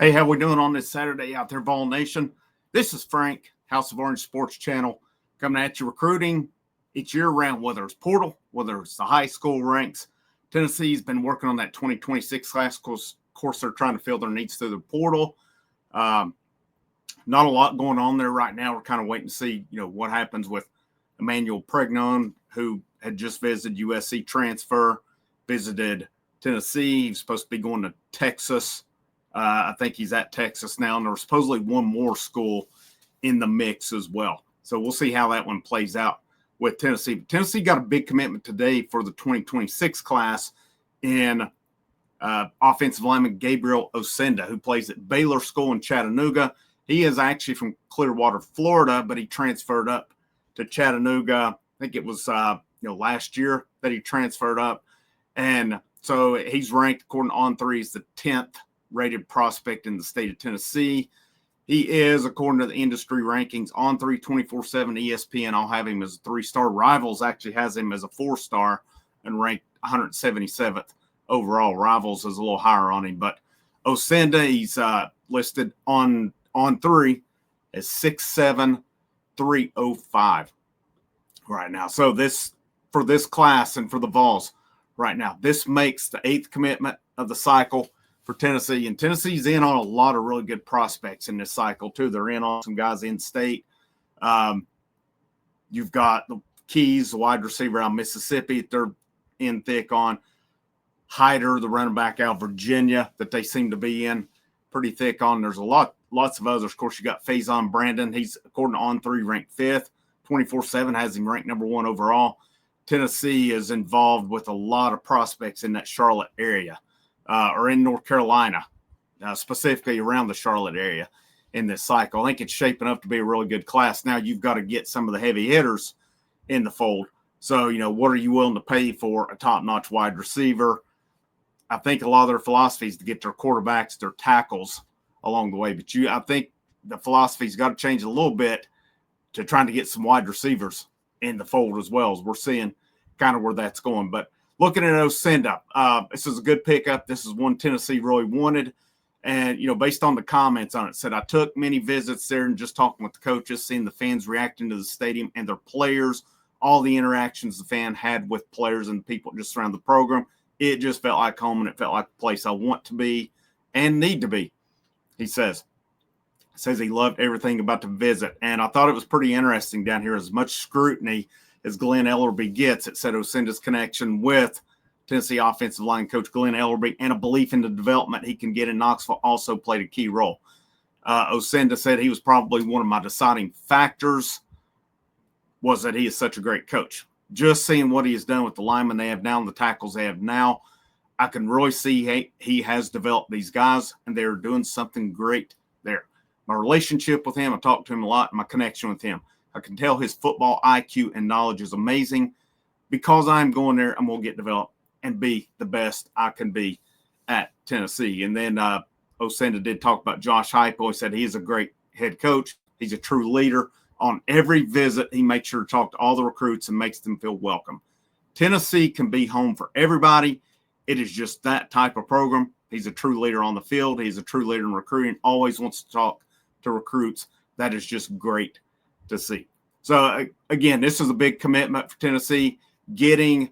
Hey, how we doing on this Saturday out there, Vol Nation? This is Frank, House of Orange Sports Channel, coming at you recruiting each year round, whether it's portal, whether it's the high school ranks. Tennessee's been working on that 2026 class. Of course, they're trying to fill their needs through the portal. Not a lot going on there right now. We're kind of waiting to see, what happens with Emmanuel Pregnon, who had just visited USC transfer, visited Tennessee. He's supposed to be going to Texas. I think he's at Texas now, and there's supposedly one more school in the mix as well. So we'll see how that one plays out with Tennessee. Tennessee got a big commitment today for the 2026 class in offensive lineman Gabriel Enda, who plays at Baylor School in Chattanooga. He is actually from Clearwater, Florida, but he transferred up to Chattanooga. I think it was last year that he transferred up, and so he's ranked according to On3 as the 10th rated prospect in the state of Tennessee. He is, according to the industry rankings, on 324/7 ESPN. I'll have him as a 3-star. Rivals actually has him as a 4-star and ranked 177th overall. Rivals is a little higher on him, but Enda, he's listed on 3 as 6'7", 305 right now. So this, for this class and for the Vols right now, this makes the 8th commitment of the cycle for Tennessee, and Tennessee's in on a lot of really good prospects in this cycle too. They're in on some guys in state. You've got the Keys, the wide receiver out of Mississippi, they're in thick on. Hyder, the running back out of Virginia, that they seem to be in pretty thick on. There's lots of others. Of course, you got Faison Brandon. He's, according to On3, ranked 5th. 24/7 has him ranked number 1 overall. Tennessee is involved with a lot of prospects in that Charlotte area. Or in North Carolina, specifically around the Charlotte area in this cycle. I think it's shaping up to be a really good class. Now you've got to get some of the heavy hitters in the fold. So, what are you willing to pay for a top-notch wide receiver? I think a lot of their philosophy is to get their quarterbacks, their tackles along the way. But I think the philosophy's got to change a little bit to trying to get some wide receivers in the fold as well, as we're seeing kind of where that's going. But looking at Enda, this is a good pickup. This is one Tennessee really wanted. And, based on the comments on it, said, I took many visits there and just talking with the coaches, seeing the fans reacting to the stadium and their players, all the interactions the fan had with players and people just around the program. It just felt like home, and it felt like the place I want to be and need to be, he says. Says he loved everything about the visit. And I thought it was pretty interesting down here. As much scrutiny as Glenn Ellerby gets, it said Enda's connection with Tennessee offensive line coach Glenn Ellerby and a belief in the development he can get in Knoxville also played a key role. Enda said he was probably one of my deciding factors was that he is such a great coach. Just seeing what he has done with the linemen they have now and the tackles they have now, I can really see he has developed these guys, and they're doing something great there. My relationship with him, I talked to him a lot, my connection with him. I can tell his football IQ and knowledge is amazing. Because I'm going there, I'm going to get developed and be the best I can be at Tennessee. And then Enda did talk about Josh Heupel. He said he is a great head coach. He's a true leader. On every visit, he makes sure to talk to all the recruits and makes them feel welcome. Tennessee can be home for everybody. It is just that type of program. He's a true leader on the field. He's a true leader in recruiting, always wants to talk to recruits. That is just great to see. So, again, this is a big commitment for Tennessee, getting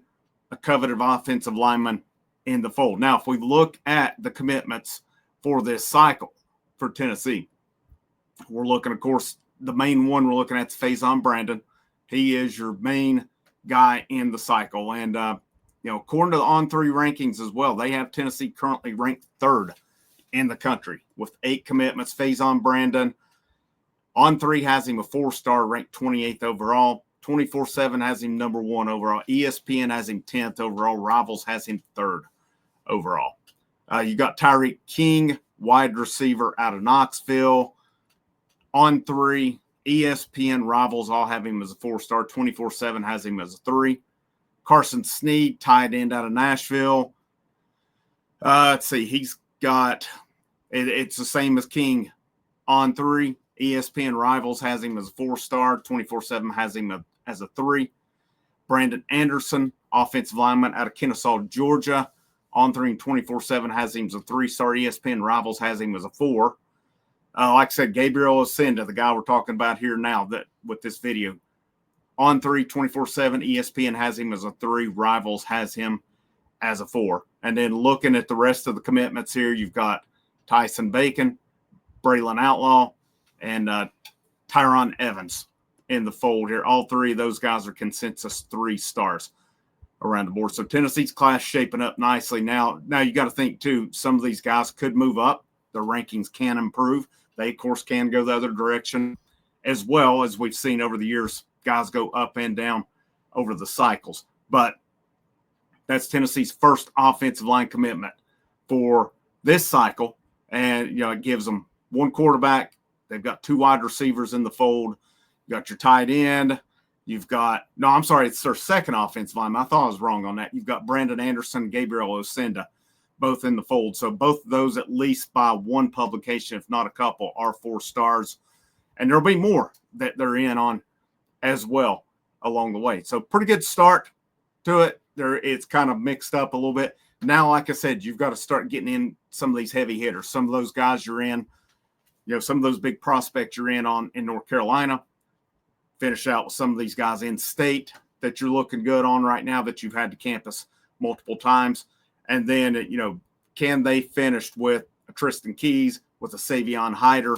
a coveted offensive lineman in the fold. Now, if we look at the commitments for this cycle for Tennessee, we're looking, of course, the main one we're looking at is Faison Brandon. He is your main guy in the cycle. And, according to the On3 rankings as well, they have Tennessee currently ranked 3rd in the country with 8 commitments. Faison Brandon, On3 has him a 4-star, ranked 28th overall. 24/7 has him number 1 overall. ESPN has him 10th overall. Rivals has him 3rd overall. You got Tyreek King, wide receiver out of Knoxville. On3, ESPN, Rivals all have him as a 4-star. 24/7 has him as a 3. Carson Sneed, tight end out of Nashville. Let's see. He's got it's the same as King. On3, ESPN Rivals has him as a 4-star. 24/7 has him as a 3. Brandon Anderson, offensive lineman out of Kennesaw, Georgia. On 3 and 24/7 has him as a 3-star. ESPN Rivals has him as a 4. Like I said, Gabriel Enda, the guy we're talking about here now that with this video. On 3, 24/7, ESPN has him as a 3. Rivals has him as a 4. And then looking at the rest of the commitments here, you've got Tyson Bacon, Braylon Outlaw, and Tyron Evans in the fold here. All 3 of those guys are consensus 3 stars around the board. So Tennessee's class shaping up nicely. Now you got to think, too, some of these guys could move up. The rankings can improve. They, of course, can go the other direction as well, as we've seen over the years. Guys go up and down over the cycles. But that's Tennessee's first offensive line commitment for this cycle. And, it gives them 1 quarterback. They've got 2 wide receivers in the fold. You got your tight end. You've got – no, I'm sorry, it's their second offensive line. I thought I was wrong on that. You've got Brandon Anderson, Gabriel Enda, both in the fold. So both of those, at least by one publication, if not a couple, are 4 stars. And there'll be more that they're in on as well along the way. So pretty good start to it. It's kind of mixed up a little bit. Now, like I said, you've got to start getting in some of these heavy hitters. Some of those guys you're in, some of those big prospects you're in North Carolina. Finish out with some of these guys in state that you're looking good on right now that you've had to campus multiple times. And then, can they finish with a Tristan Keys, with a Savion Hyder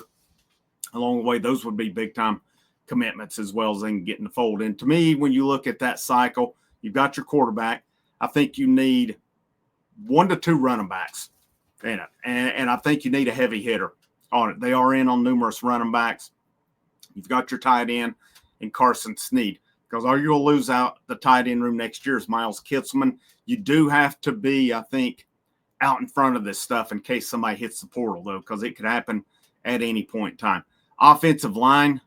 along the way? Those would be big-time commitments as well as they can get in the fold. And to me, when you look at that cycle, you've got your quarterback. I think you need 1 to 2 running backs in it. And I think you need a heavy hitter on it. They are in on numerous running backs. You've got your tight end in Carson Snead, because you're going to lose out the tight end room next year is Miles Kitzelman. You do have to be, I think, out in front of this stuff in case somebody hits the portal, though, because it could happen at any point in time. Offensive line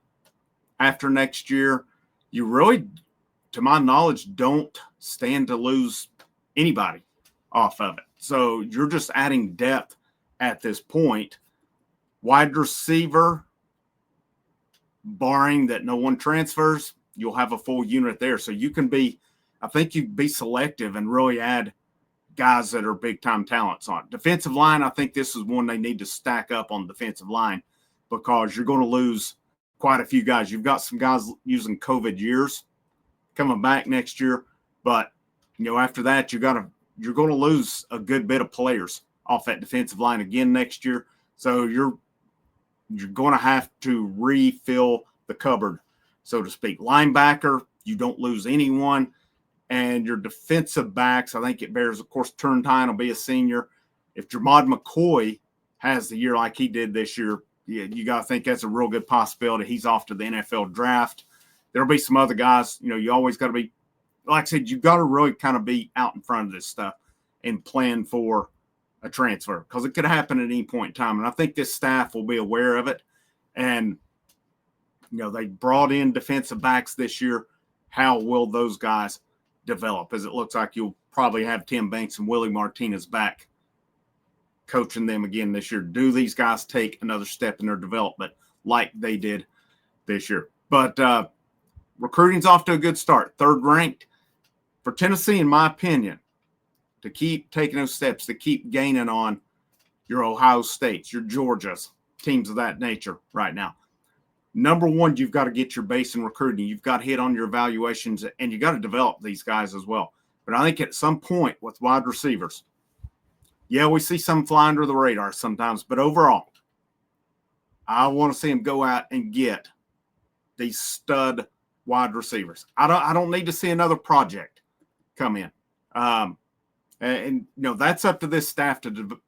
after next year, you really, to my knowledge, don't stand to lose anybody off of it. So you're just adding depth at this point. Wide receiver, barring that no one transfers, you'll have a full unit there. So you can be, I think you can be selective and really add guys that are big-time talents on it. Defensive line, I think this is one they need to stack up on the defensive line, because you're going to lose quite a few guys. You've got some guys using COVID years coming back next year, but after that, you're going to lose a good bit of players off that defensive line again next year. So you're going to have to refill the cupboard, so to speak. Linebacker, you don't lose anyone. And your defensive backs, I think it bears, of course, Turntine will be a senior. If Jermod McCoy has the year like he did this year, you got to think that's a real good possibility. He's off to the NFL draft. There'll be some other guys. You always got to be, like I said, you got to really kind of be out in front of this stuff and plan for a transfer, because it could happen at any point in time. And I think this staff will be aware of it. And, they brought in defensive backs this year. How will those guys develop? As it looks like you'll probably have Tim Banks and Willie Martinez back coaching them again this year. Do these guys take another step in their development like they did this year? But recruiting's off to a good start. 3rd ranked for Tennessee, in my opinion, to keep taking those steps, to keep gaining on your Ohio States, your Georgias, teams of that nature right now. Number 1, you've got to get your base in recruiting. You've got to hit on your evaluations, and you got to develop these guys as well. But I think at some point with wide receivers, we see some fly under the radar sometimes, but overall, I want to see them go out and get these stud wide receivers. I don't need to see another project come in. And that's up to this staff to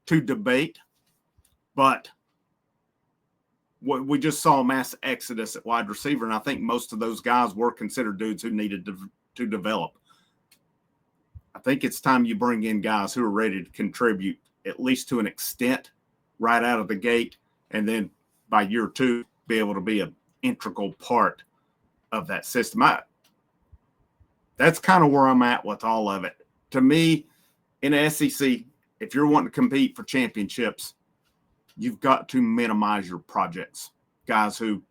debate. But we just saw a mass exodus at wide receiver, and I think most of those guys were considered dudes who needed to develop. I think it's time you bring in guys who are ready to contribute, at least to an extent, right out of the gate, and then by year 2, be able to be an integral part of that system. That's kind of where I'm at with all of it. To me, in the SEC, if you're wanting to compete for championships, you've got to minimize your projects. Guys who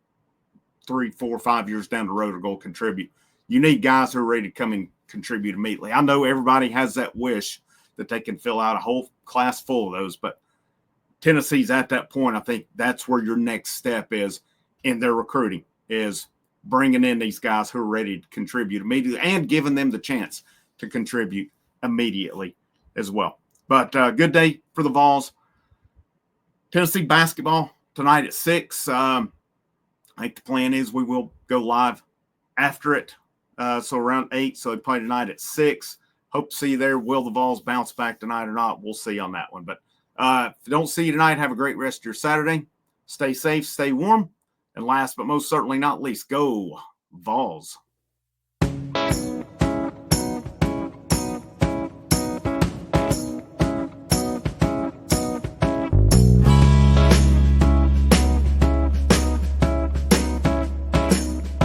3, 4, 5 years down the road are going to contribute. You need guys who are ready to come and contribute immediately. I know everybody has that wish that they can fill out a whole class full of those, but Tennessee's at that point. I think that's where your next step is in their recruiting, is bringing in these guys who are ready to contribute immediately and giving them the chance to contribute immediately as well. But good day for the Vols. Tennessee basketball tonight at 6. I think the plan is we will go live after it. So around 8. So they play tonight at 6. Hope to see you there. Will the Vols bounce back tonight or not? We'll see on that one. But if I don't see you tonight, have a great rest of your Saturday. Stay safe, stay warm. And last but most certainly not least, go Vols.